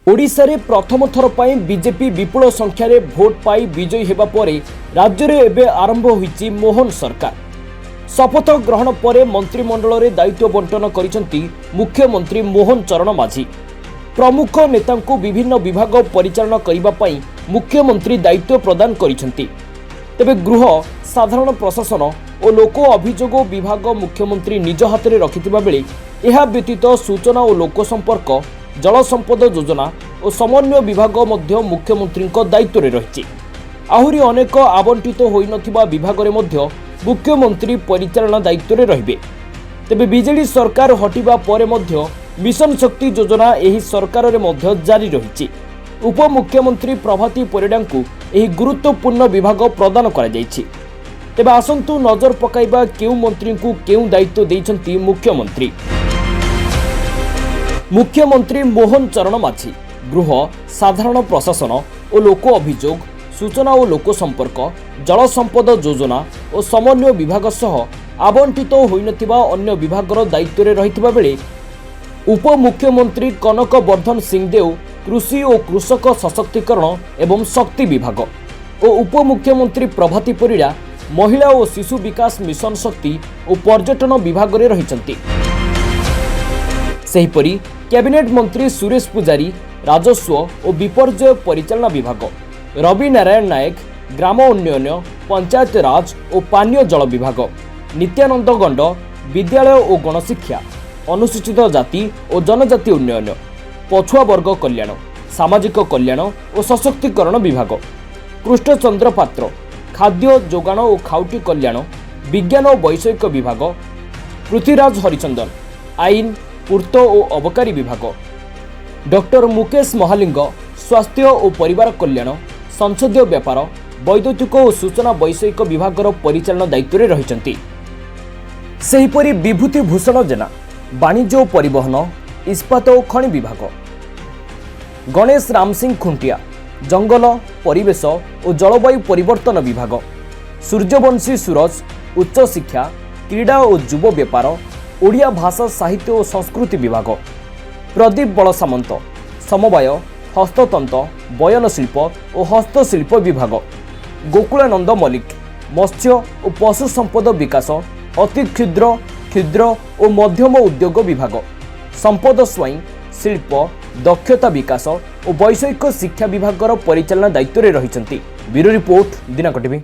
ओडिशा रे प्रथम थर पर बीजेपी विपुल संख्यार भोट पाई विजयी हेबा परे राज्य रे एबे आरंभ होईची मोहन सरकार। शपथ ग्रहण पर मंत्रिमंडल रे दायित्व बंटन करिसंती मुख्यमंत्री मोहन चरण माझी। प्रमुख नेतांकु विभिन्न विभाग परिचालन करिबा पई मुख्यमंत्री दायित्व प्रदान करिसंती। तेबे गृह साधारण प्रशासन और लोक अभियोग विभाग मुख्यमंत्री निज हाथ में रखिथिबा बेले एहा व्यतीत सूचना और लोक संपर्क जल संपद योजना और समन्वय विभाग मध्य मुख्यमंत्री दायित्व रे रहिछि। आहुरी अनेक आवंटित होई नथिबा विभाग रे मध्य मुख्यमंत्री परिचालना दायित्व रे रहिबे। तेबे बीजेडी सरकार हटिबा परे मध्य मिशन शक्ति योजना एही सरकार रे मध्य जारी रहिछि। उपमुख्यमंत्री प्रभाती परिडांकु एही गुरुत्वपूर्ण विभाग प्रदान करा जायछि। तेबे आसंतु नजर पकाइबा केउ मंत्री को केउ दायित्व दैछंती मुख्यमंत्री। मुख्यमंत्री मोहन चरण माझी गृह साधारण प्रशासन और लोक अभियोग सूचना और लोक संपर्क जल संपद योजना और समन्वय विभाग सह आवंटित होई नथिबा अन्य विभागर दायित्व रे रहितबा बेले उपमुख्यमंत्री कनक वर्धन सिंहदेव कृषि और कृषक सशक्तिकरण एवं शक्ति विभाग और उपमुख्यमंत्री प्रभाती परिड़ा महिला और शिशु विकास मिशन शक्ति और पर्यटन विभाग रे रहिसंती। सेहिपरि कैबिनेट मंत्री सुरेश पुजारी राजस्व और विपर्यय परिचालना विभाग, रवि नारायण नायक ग्राम उन्नयन पंचायत राज और पानीय जल विभाग, नित्यानंद गंड विद्यालय और गणशिक्षा, अनुसूचित जाति और जनजाति उन्नयन, पछुआ वर्ग कल्याण, सामाजिक कल्याण और सशक्तिकरण विभाग, कृष्णचंद्र पात्र खाद्य जोगाण और खाउटी कल्याण, विज्ञान और वैषयिक विभाग, पृथ्वीराज हरिचंदन आईन पूर्त और अबकारी विभाग, डॉक्टर मुकेश महालिंग स्वास्थ्य और परिवार कल्याण, संसदीय व्यापार, वैद्युतिक और सूचना वैषयिक विभागर परिचालन दायित्व रे रहिसंती। सेहिपरि विभूति भूषण जेना वाणिज्य और परिवहन, इस्पात और खनि विभाग, गणेश राम सिंह खुंटिया जंगल परिवेश और जलवायु परिवर्तन विभाग, सूर्यवंशी सूरज उच्च शिक्षा क्रीड़ा और युव व्यापार, ओडिया भाषा साहित्य और संस्कृति विभाग, प्रदीप बल सामंत समवाय हस्ततंत्र बयन शिल्प और हस्तशिल्प विभाग, गोकुलानंद मल्लिक मत्स्य और पशु संपद विकास, अति क्षुद्र क्षुद्र और मध्यम उद्योग विभाग, संपद स्वयं शिल्प दक्षता विकास और वैषयिक शिक्षा विभागर परिचालना दायित्व रे रहिसंती। ब्यूरो रिपोर्ट दिनाक टीवी।